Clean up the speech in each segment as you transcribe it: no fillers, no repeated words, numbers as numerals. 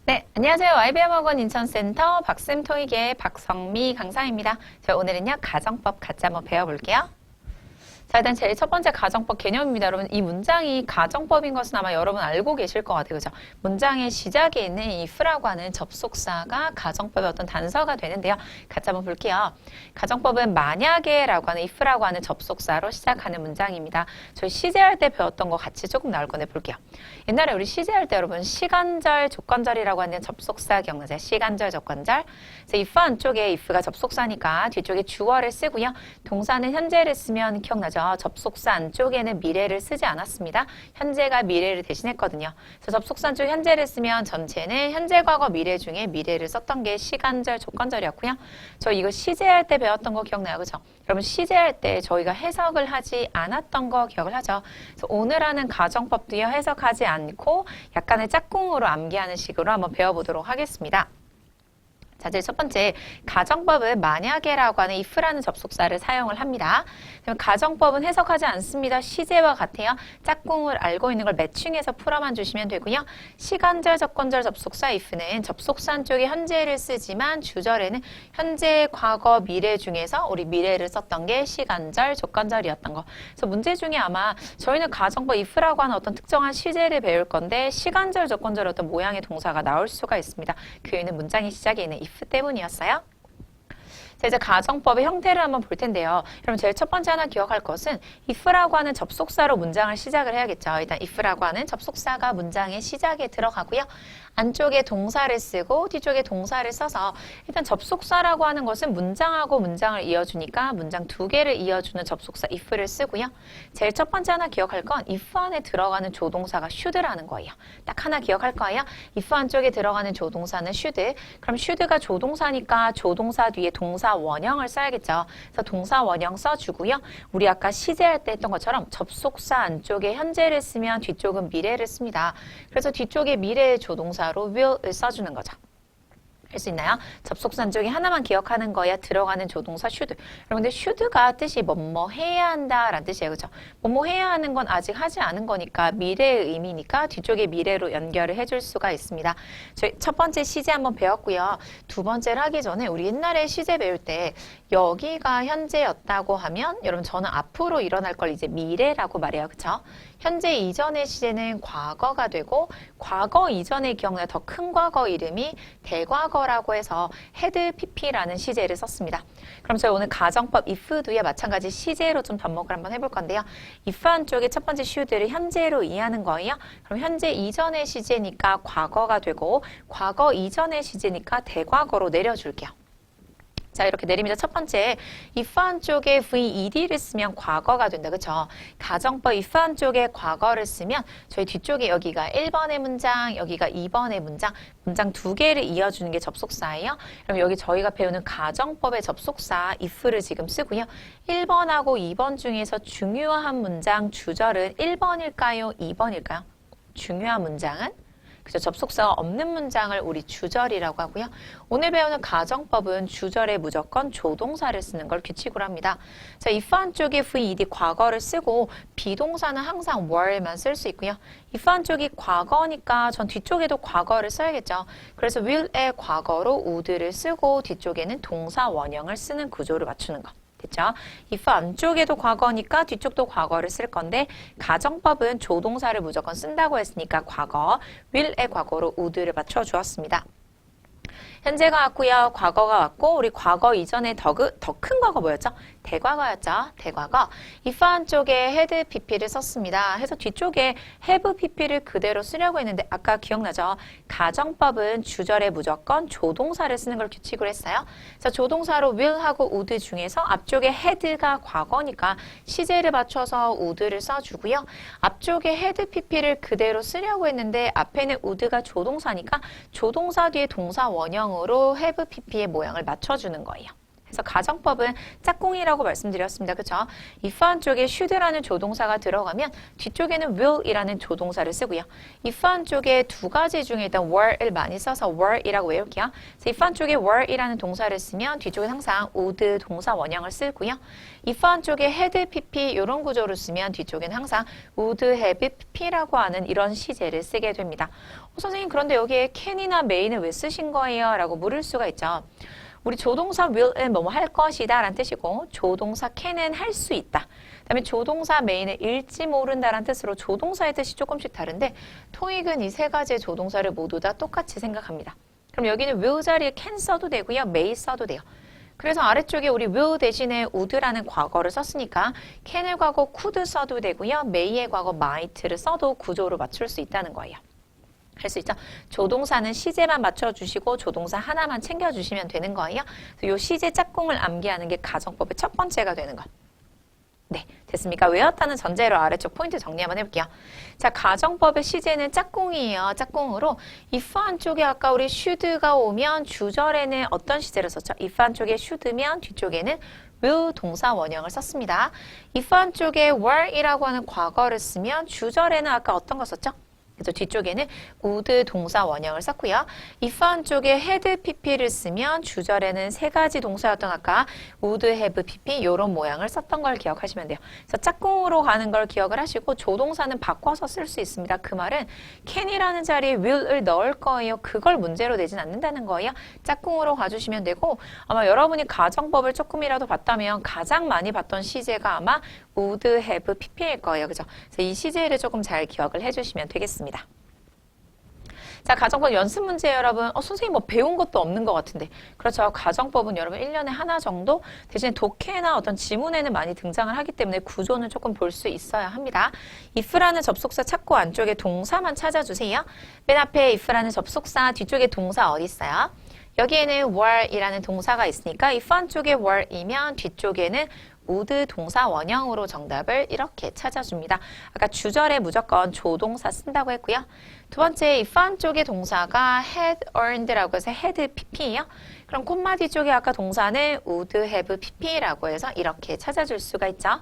네, 안녕하세요. IBM학원 인천센터 박쌤 토익의 박성미 강사입니다. 자, 오늘은요, 가정법 같이 한번 배워볼게요. 자, 일단 제일 첫 번째 가정법 개념입니다. 여러분, 이 문장이 가정법인 것은 아마 여러분 알고 계실 것 같아요. 그죠? 문장의 시작에 있는 if라고 하는 접속사가 가정법의 어떤 단서가 되는데요. 같이 한번 볼게요. 가정법은 만약에라고 하는 if라고 하는 접속사로 시작하는 문장입니다. 저희 시제할 때 배웠던 거 같이 조금 나올 건데 볼게요. 옛날에 우리 시제할 때 여러분 시간절, 조건절이라고 하는 접속사 기억나세요? 시간절, 조건절. 그래서 if 안쪽에 if가 접속사니까 뒤쪽에 주어를 쓰고요. 동사는 현재를 쓰면 기억나죠? 접속사 안쪽에는 미래를 쓰지 않았습니다. 현재가 미래를 대신했거든요. 그래서 접속사 안쪽 현재를 쓰면 전체는 현재, 과거, 미래 중에 미래를 썼던 게 시간절, 조건절이었고요. 저 이거 시제할 때 배웠던 거 기억나요? 그죠? 여러분 시제할 때 저희가 해석을 하지 않았던 거 기억을 하죠. 그래서 오늘 하는 가정법도요. 해석하지 않고 약간의 짝꿍으로 암기하는 식으로 한번 배워보도록 하겠습니다. 자, 이제 첫 번째 가정법은 만약에라고 하는 if라는 접속사를 사용을 합니다. 그럼 가정법은 해석하지 않습니다. 시제와 같아요. 짝꿍을 알고 있는 걸 매칭해서 풀어만 주시면 되고요. 시간절, 조건절 접속사 if는 접속사 쪽에 현재를 쓰지만 주절에는 현재, 과거, 미래 중에서 우리 미래를 썼던 게 시간절, 조건절이었던 거. 그래서 문제 중에 아마 저희는 가정법 if라고 하는 어떤 특정한 시제를 배울 건데 시간절, 조건절 어떤 모양의 동사가 나올 수가 있습니다. 그 이유는 문장의 시작에 있는 if 때문이었어요. 자, 이제 가정법의 형태를 한번 볼 텐데요. 여러분 제일 첫 번째 하나 기억할 것은 if라고 하는 접속사로 문장을 시작을 해야겠죠. 일단 if라고 하는 접속사가 문장의 시작에 들어가고요. 안쪽에 동사를 쓰고 뒤쪽에 동사를 써서 일단 접속사라고 하는 것은 문장하고 문장을 이어주니까 문장 두 개를 이어주는 접속사 if를 쓰고요. 제일 첫 번째 하나 기억할 건 if 안에 들어가는 조동사가 should라는 거예요. 딱 하나 기억할 거예요. if 안쪽에 들어가는 조동사는 should. 그럼 should가 조동사니까 조동사 뒤에 동사 원형을 써야겠죠. 그래서 동사 원형 써주고요. 우리 아까 시제할 때 했던 것처럼 접속사 안쪽에 현재를 쓰면 뒤쪽은 미래를 씁니다. 그래서 뒤쪽에 미래의 조동사로 will을 써주는 거죠. 할 수 있나요? 접속사 쪽에 하나만 기억하는 거야. 들어가는 조동사 should. 여러분들 should가 뜻이 뭐뭐 해야 한다 라는 뜻이에요. 그죠? 뭐뭐 해야 하는 건 아직 하지 않은 거니까 미래의 의미니까 뒤쪽에 미래로 연결을 해줄 수가 있습니다. 저희 첫 번째 시제 한번 배웠고요. 두 번째를 하기 전에 우리 옛날에 시제 배울 때 여기가 현재였다고 하면 여러분 저는 앞으로 일어날 걸 이제 미래라고 말해요. 그쵸? 현재 이전의 시제는 과거가 되고 과거 이전의 기억나 더 큰 과거 이름이 대과거라고 해서 had pp라는 시제를 썼습니다. 그럼 저희 오늘 가정법 if 뒤에 마찬가지 시제로 좀 접목을 한번 해볼 건데요. if 한쪽에 첫 번째 should를 현재로 이해하는 거예요. 그럼 현재 이전의 시제니까 과거가 되고 과거 이전의 시제니까 대과거로 내려줄게요. 자, 이렇게 내립니다. 첫 번째, if 한쪽에 VED를 쓰면 과거가 된다. 그쵸? 가정법 if 한쪽에 과거를 쓰면 저희 뒤쪽에 여기가 1번의 문장, 여기가 2번의 문장 두 개를 이어주는 게 접속사예요. 그럼 여기 저희가 배우는 가정법의 접속사 if를 지금 쓰고요. 1번하고 2번 중에서 중요한 문장 주절은 1번일까요? 2번일까요? 중요한 문장은? 그죠? 접속사가 없는 문장을 우리 주절이라고 하고요. 오늘 배우는 가정법은 주절에 무조건 조동사를 쓰는 걸 규칙으로 합니다. 자, if 한쪽에 VED 과거를 쓰고 비동사는 항상 were만 쓸 수 있고요. if 한쪽이 과거니까 전 뒤쪽에도 과거를 써야겠죠. 그래서 will의 과거로 would를 쓰고 뒤쪽에는 동사 원형을 쓰는 구조를 맞추는 거. 됐죠? if 안쪽에도 과거니까 뒤쪽도 과거를 쓸 건데 가정법은 조동사를 무조건 쓴다고 했으니까 과거, will의 과거로 would를 맞춰주었습니다. 현재가 왔고요. 과거가 왔고 우리 과거 이전에 더 큰 과거 뭐였죠? 대과거였죠. 대과거. if 한쪽에 had pp를 썼습니다. 해서 뒤쪽에 have pp를 그대로 쓰려고 했는데 아까 기억나죠? 가정법은 주절에 무조건 조동사를 쓰는 걸 규칙으로 했어요. 그래서 조동사로 will하고 would 중에서 앞쪽에 had가 과거니까 시제를 맞춰서 would를 써주고요. 앞쪽에 had pp를 그대로 쓰려고 했는데 앞에는 would가 조동사니까 조동사 뒤에 동사 원형으로 have pp의 모양을 맞춰주는 거예요. 그래서 가정법은 짝꿍이라고 말씀드렸습니다. 그렇죠? if 안쪽에 should라는 조동사가 들어가면 뒤쪽에는 will이라는 조동사를 쓰고요. if 안쪽에 두 가지 중에 일단 were를 많이 써서 were이라고 외울게요. 그래서 if 안쪽에 were이라는 동사를 쓰면 뒤쪽에 항상 would 동사 원형을 쓰고요. if 안쪽에 had, pp 이런 구조로 쓰면 뒤쪽에는 항상 would have, pp라고 하는 이런 시제를 쓰게 됩니다. 선생님 그런데 여기에 can이나 may는 왜 쓰신 거예요? 라고 물을 수가 있죠. 우리 조동사 will은 뭐뭐 할 것이다 라는 뜻이고 조동사 can은 할 수 있다. 그다음에 조동사 may는 읽지 모른다라는 뜻으로 조동사의 뜻이 조금씩 다른데 토익은 이 세 가지의 조동사를 모두 다 똑같이 생각합니다. 그럼 여기는 will 자리에 can 써도 되고요. may 써도 돼요. 그래서 아래쪽에 우리 will 대신에 would라는 과거를 썼으니까 can의 과거 could 써도 되고요. may의 과거 might를 써도 구조로 맞출 수 있다는 거예요. 할 수 있죠. 조동사는 시제만 맞춰주시고 조동사 하나만 챙겨주시면 되는 거예요. 그래서 이 시제 짝꿍을 암기하는 게 가정법의 첫 번째가 되는 것. 네, 됐습니까? 외웠다는 전제로 아래쪽 포인트 정리 한번 해볼게요. 자, 가정법의 시제는 짝꿍이에요. 짝꿍으로 if 한쪽에 아까 우리 should가 오면 주절에는 어떤 시제를 썼죠? if 한쪽에 should면 뒤쪽에는 will 동사 원형을 썼습니다. if 한쪽에 were이라고 하는 과거를 쓰면 주절에는 아까 어떤 거 썼죠? 그래서 뒤쪽에는 would 동사 원형을 썼고요. if 한쪽에 had, pp를 쓰면 주절에는 세 가지 동사였던 아까 would, have, pp 이런 모양을 썼던 걸 기억하시면 돼요. 그래서 짝꿍으로 가는 걸 기억을 하시고 조동사는 바꿔서 쓸 수 있습니다. 그 말은 can이라는 자리에 will을 넣을 거예요. 그걸 문제로 내진 않는다는 거예요. 짝꿍으로 가주시면 되고 아마 여러분이 가정법을 조금이라도 봤다면 가장 많이 봤던 시제가 아마 would, have, pp일 거예요. 그죠? 그래서 이 시제를 조금 잘 기억을 해주시면 되겠습니다. 자, 가정법 연습 문제 여러분, 선생님 뭐 배운 것도 없는 것 같은데. 그렇죠. 가정법은 여러분 1년에 하나 정도 대신에 독해나 어떤 지문에는 많이 등장을 하기 때문에 구조는 조금 볼 수 있어야 합니다. if라는 접속사 찾고 안쪽에 동사만 찾아주세요. 맨 앞에 if라는 접속사 뒤쪽에 동사 어디 있어요? 여기에는 were이라는 동사가 있으니까 if 한쪽에 were이면 뒤쪽에는 would 동사 원형으로 정답을 이렇게 찾아줍니다. 아까 주절에 무조건 조동사 쓴다고 했고요. 두 번째, if 한쪽에 동사가 had earned라고 해서 had pp예요. 그럼 콤마 뒤쪽에 아까 동사는 would have pp라고 해서 이렇게 찾아줄 수가 있죠.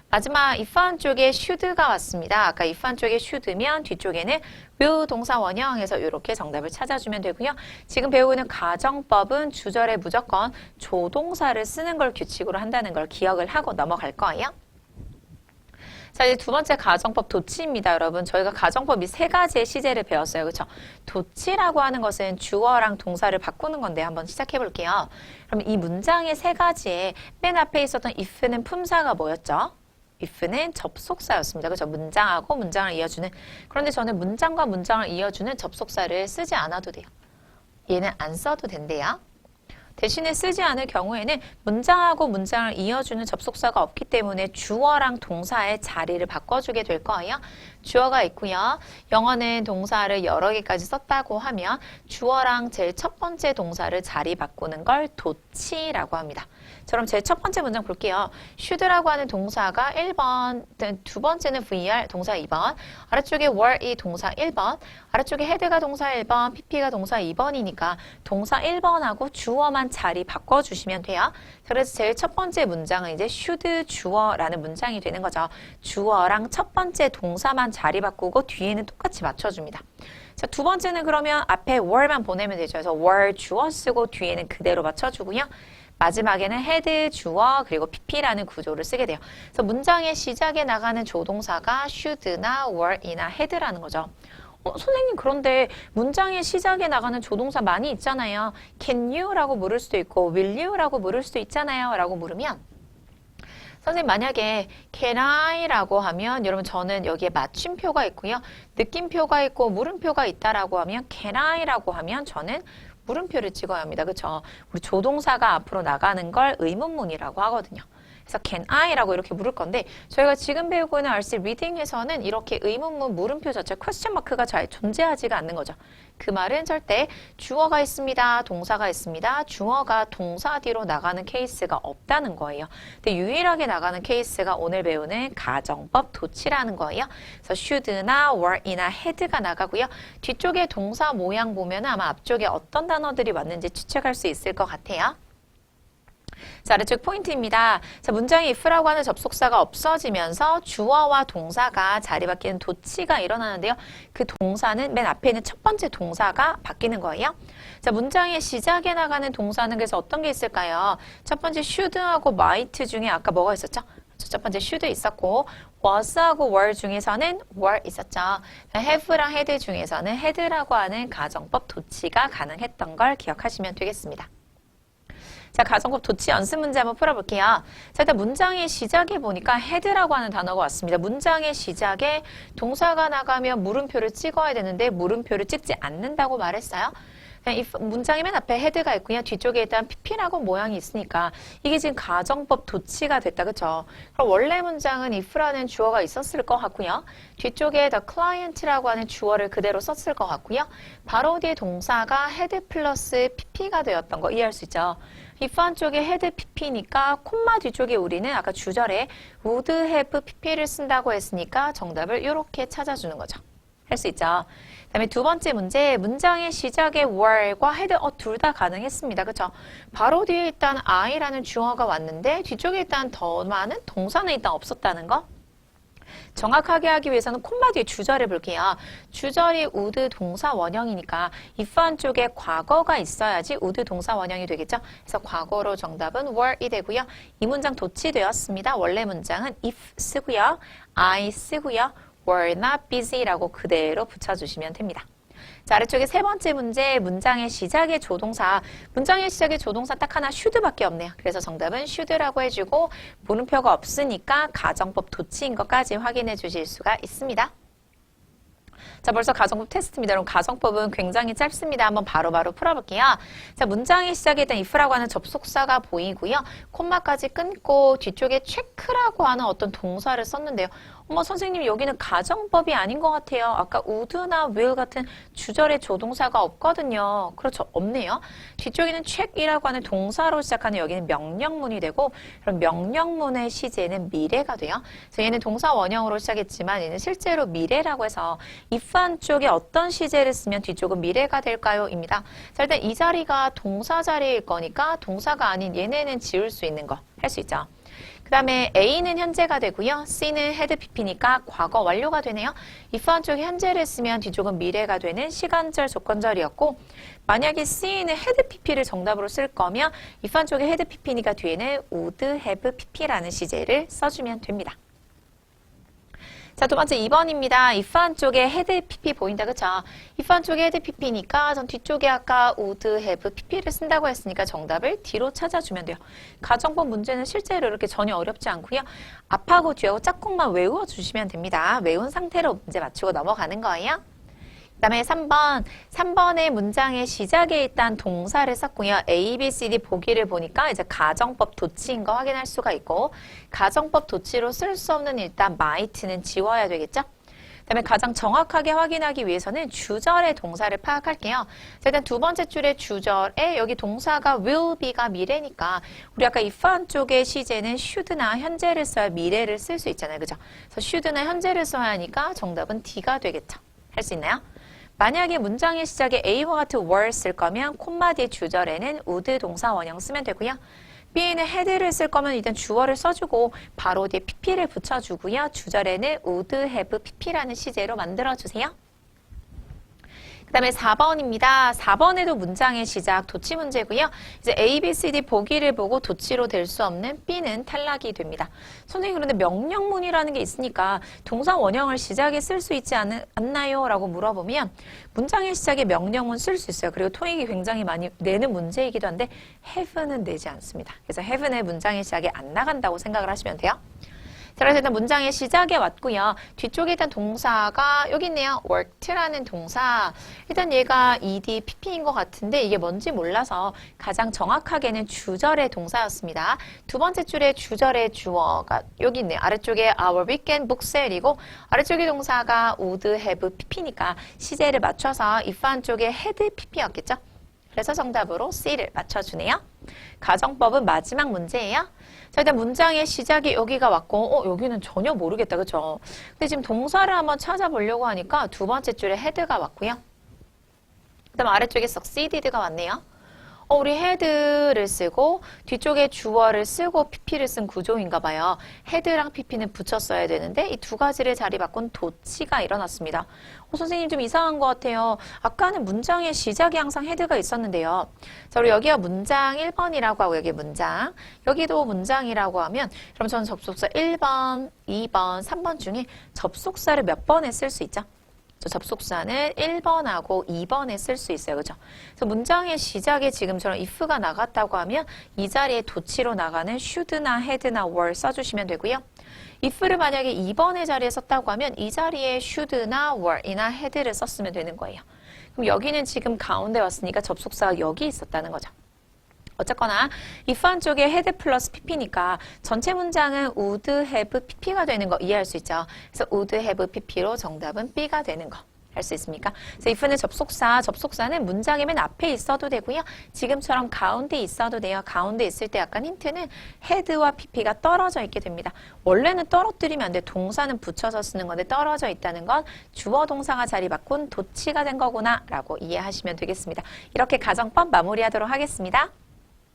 마지막 if 한쪽에 should가 왔습니다. 아까 if 한쪽에 should면 뒤쪽에는 will 동사 원형에서 이렇게 정답을 찾아주면 되고요. 지금 배우는 가정법은 주절에 무조건 조동사를 쓰는 걸 규칙으로 한다는 걸 기억을 하고 넘어갈 거예요. 자, 이제 두 번째 가정법 도치입니다, 여러분. 저희가 가정법 이 세 가지의 시제를 배웠어요. 그렇죠? 도치라고 하는 것은 주어랑 동사를 바꾸는 건데 한번 시작해 볼게요. 그럼 이 문장의 세 가지에 맨 앞에 있었던 if는 품사가 뭐였죠? if는 접속사였습니다. 그렇죠? 문장하고 문장을 이어주는. 그런데 저는 문장과 문장을 이어주는 접속사를 쓰지 않아도 돼요. 얘는 안 써도 된대요. 대신에 쓰지 않을 경우에는 문장하고 문장을 이어주는 접속사가 없기 때문에 주어랑 동사의 자리를 바꿔주게 될 거예요. 주어가 있고요. 영어는 동사를 여러 개까지 썼다고 하면 주어랑 제일 첫 번째 동사를 자리 바꾸는 걸 도치라고 합니다. 그럼 제일 첫 번째 문장 볼게요. should라고 하는 동사가 1번, 두 번째는 VR, 동사 2번, 아래쪽에 were이 동사 1번, 아래쪽에 had가 동사 1번, pp가 동사 2번이니까 동사 1번하고 주어만 자리 바꿔주시면 돼요. 그래서 제일 첫 번째 문장은 이제 should 주어라는 문장이 되는 거죠. 주어랑 첫 번째 동사만 자리 바꾸고 뒤에는 똑같이 맞춰줍니다. 자, 두 번째는 그러면 앞에 were만 보내면 되죠. 그래서 were 주어 쓰고 뒤에는 그대로 맞춰주고요. 마지막에는 had 주어 그리고 pp라는 구조를 쓰게 돼요. 그래서 문장의 시작에 나가는 조동사가 should나 were이나 had라는 거죠. 선생님 그런데 문장의 시작에 나가는 조동사 많이 있잖아요. can you라고 물을 수도 있고 will you라고 물을 수도 있잖아요. 라고 물으면 선생님 만약에 can I라고 하면 여러분 저는 여기에 맞춤표가 있고요. 느낌표가 있고 물음표가 있다라고 하면 can I라고 하면 저는 물음표를 찍어야 합니다. 그렇죠? 우리 조동사가 앞으로 나가는 걸 의문문이라고 하거든요. 그래서 can I라고 이렇게 물을 건데 저희가 지금 배우고 있는 RC 리딩에서는 이렇게 의문문 물음표 자체 퀘스천 마크가 잘 존재하지가 않는 거죠. 그 말은 절대 주어가 있습니다. 동사가 있습니다. 주어가 동사 뒤로 나가는 케이스가 없다는 거예요. 근데 유일하게 나가는 케이스가 오늘 배우는 가정법 도치라는 거예요. 그래서 should나 were이나 had가 나가고요. 뒤쪽에 동사 모양 보면 아마 앞쪽에 어떤 단어들이 왔는지 추측할 수 있을 것 같아요. 자, 아래쪽 포인트입니다. 자, 문장에 if라고 하는 접속사가 없어지면서 주어와 동사가 자리 바뀌는 도치가 일어나는데요. 그 동사는 맨 앞에 있는 첫 번째 동사가 바뀌는 거예요. 자, 문장의 시작에 나가는 동사는 그래서 어떤 게 있을까요? 첫 번째 should하고 might 중에 아까 뭐가 있었죠? 첫 번째 should 있었고 was하고 were 중에서는 were 있었죠. have랑 had 중에서는 had라고 하는 가정법 도치가 가능했던 걸 기억하시면 되겠습니다. 자, 가정법 도치 연습 문제 한번 풀어볼게요. 자, 일단 문장의 시작에 보니까 had라고 하는 단어가 왔습니다. 문장의 시작에 동사가 나가면 물음표를 찍어야 되는데 물음표를 찍지 않는다고 말했어요. 이 문장이 맨 앞에 헤드가 있고요. 뒤쪽에 일단 pp라고 모양이 있으니까 이게 지금 가정법 도치가 됐다. 그쵸? 그럼 원래 문장은 if라는 주어가 있었을 것 같고요. 뒤쪽에 the client라고 하는 주어를 그대로 썼을 것 같고요. 바로 뒤에 동사가 head 플러스 pp가 되었던 거 이해할 수 있죠? if 한쪽에 head pp니까 콤마 뒤쪽에 우리는 아까 주절에 would have pp를 쓴다고 했으니까 정답을 이렇게 찾아주는 거죠. 할 수 있죠? 그다음에 두 번째 문제, 문장의 시작에 were과 had 둘 다 가능했습니다. 그렇죠? 바로 뒤에 일단 I라는 주어가 왔는데 뒤쪽에 일단 더 많은 동사는 일단 없었다는 거. 정확하게 하기 위해서는 콤마 뒤에 주절을 볼게요. 주절이 would 동사 원형이니까 if 한쪽에 과거가 있어야지 would 동사 원형이 되겠죠? 그래서 과거로 정답은 were이 되고요. 이 문장 도치되었습니다. 원래 문장은 if 쓰고요. I 쓰고요. were not busy라고 그대로 붙여주시면 됩니다. 자, 아래쪽에 세 번째 문제, 문장의 시작의 조동사. 문장의 시작의 조동사 딱 하나 should밖에 없네요. 그래서 정답은 should라고 해주고 물음표가 없으니까 가정법 도치인 것까지 확인해 주실 수가 있습니다. 자, 벌써 가정법 테스트입니다. 그럼 가정법은 굉장히 짧습니다. 한번 바로바로 풀어볼게요. 자, 문장의 시작에 일단 if라고 하는 접속사가 보이고요. 콤마까지 끊고 뒤쪽에 check라고 하는 어떤 동사를 썼는데요. 어머, 선생님 여기는 가정법이 아닌 것 같아요. 아까 would나 will 같은 주절의 조동사가 없거든요. 그렇죠, 없네요. 뒤쪽에는 check이라고 하는 동사로 시작하는 여기는 명령문이 되고 그럼 명령문의 시제는 미래가 돼요. 그래서 얘는 동사 원형으로 시작했지만 얘는 실제로 미래라고 해서 if 한쪽에 어떤 시제를 쓰면 뒤쪽은 미래가 될까요? 입니다. 자, 일단 이 자리가 동사 자리일 거니까 동사가 아닌 얘네는 지울 수 있는 거 할 수 있죠. 그 다음에 A는 현재가 되고요. C는 had pp니까 과거 완료가 되네요. if 한쪽에 현재를 쓰면 뒤쪽은 미래가 되는 시간절 조건절이었고 만약에 C는 had pp를 정답으로 쓸 거면 if 한쪽에 had pp니까 뒤에는 would have pp라는 시제를 써주면 됩니다. 자, 두 번째 2번입니다. if 한쪽에 had pp 보인다. 그쵸? if 한쪽에 had pp니까 전 뒤쪽에 아까 would have pp를 쓴다고 했으니까 정답을 뒤로 찾아주면 돼요. 가정법 문제는 실제로 이렇게 전혀 어렵지 않고요. 앞하고 뒤하고 짝꿍만 외워주시면 됩니다. 외운 상태로 문제 맞추고 넘어가는 거예요. 그 다음에 3번의 문장의 시작에 일단 동사를 썼고요. A, B, C, D 보기를 보니까 이제 가정법 도치인 거 확인할 수가 있고 가정법 도치로 쓸 수 없는 일단 might는 지워야 되겠죠? 그 다음에 가장 정확하게 확인하기 위해서는 주절의 동사를 파악할게요. 자, 일단 두 번째 줄의 주절에 여기 동사가 will be가 미래니까 우리 아까 if 한쪽의 시제는 should나 현재를 써야 미래를 쓸 수 있잖아요. 그죠? 그래서 should나 현재를 써야 하니까 정답은 D가 되겠죠. 할 수 있나요? 만약에 문장의 시작에 A와 같은 were 쓸 거면 콤마 뒤 주절에는 would 동사 원형 쓰면 되고요. B는 had를 쓸 거면 일단 주어를 써주고 바로 뒤에 pp를 붙여주고요. 주절에는 would have pp라는 시제로 만들어주세요. 그 다음에 4번입니다. 4번에도 문장의 시작 도치 문제고요. 이제 A, B, C, D 보기를 보고 도치로 될 수 없는 B는 탈락이 됩니다. 선생님 그런데 명령문이라는 게 있으니까 동사 원형을 시작에 쓸 수 있지 않나요? 라고 물어보면 문장의 시작에 명령문 쓸 수 있어요. 그리고 토익이 굉장히 많이 내는 문제이기도 한데 have는 내지 않습니다. 그래서 have는 문장의 시작에 안 나간다고 생각을 하시면 돼요. 자, 그래서 일단 문장의 시작에 왔고요. 뒤쪽에 일단 동사가 여기 있네요. worked라는 동사. 일단 얘가 ed, pp인 것 같은데 이게 뭔지 몰라서 가장 정확하게는 주절의 동사였습니다. 두 번째 줄에 주절의 주어가 여기 있네요. 아래쪽에 our weekend book sale이고 아래쪽에 동사가 would have pp니까 시제를 맞춰서 if 한쪽에 had pp였겠죠? 그래서 정답으로 C를 맞춰주네요. 가정법은 마지막 문제예요. 자, 일단 문장의 시작이 여기가 왔고, 여기는 전혀 모르겠다, 그쵸? 근데 지금 동사를 한번 찾아보려고 하니까 두 번째 줄에 had가 왔고요. 그 다음 아래쪽에 succeeded가 왔네요. 우리 헤드를 쓰고 뒤쪽에 주어를 쓰고 pp를 쓴 구조인가 봐요. 헤드랑 pp는 붙였어야 되는데 이 두 가지를 자리 바꾼 도치가 일어났습니다. 선생님 좀 이상한 것 같아요. 아까는 문장의 시작이 항상 헤드가 있었는데요. 자, 우리 여기가 문장 1번이라고 하고 여기 문장, 여기도 문장이라고 하면 그럼 저는 접속사 1번, 2번, 3번 중에 접속사를 몇 번에 쓸 수 있죠? 접속사는 1번하고 2번에 쓸 수 있어요. 그죠? 그래서 문장의 시작에 지금처럼 if가 나갔다고 하면 이 자리에 도치로 나가는 should나 had나 were 써주시면 되고요. if를 만약에 2번의 자리에 썼다고 하면 이 자리에 should나 were이나 had를 썼으면 되는 거예요. 그럼 여기는 지금 가운데 왔으니까 접속사가 여기 있었다는 거죠. 어쨌거나 if 한쪽에 had 플러스 pp니까 전체 문장은 would have pp가 되는 거 이해할 수 있죠. 그래서 would have pp로 정답은 b가 되는 거. 할 수 있습니까? 그래서 if는 접속사는 문장의 맨 앞에 있어도 되고요. 지금처럼 가운데 있어도 돼요. 가운데 있을 때 약간 힌트는 had와 pp가 떨어져 있게 됩니다. 원래는 떨어뜨리면 안 돼. 동사는 붙여서 쓰는 건데 떨어져 있다는 건 주어 동사가 자리 바꾼 도치가 된 거구나 라고 이해하시면 되겠습니다. 이렇게 가정법 마무리하도록 하겠습니다.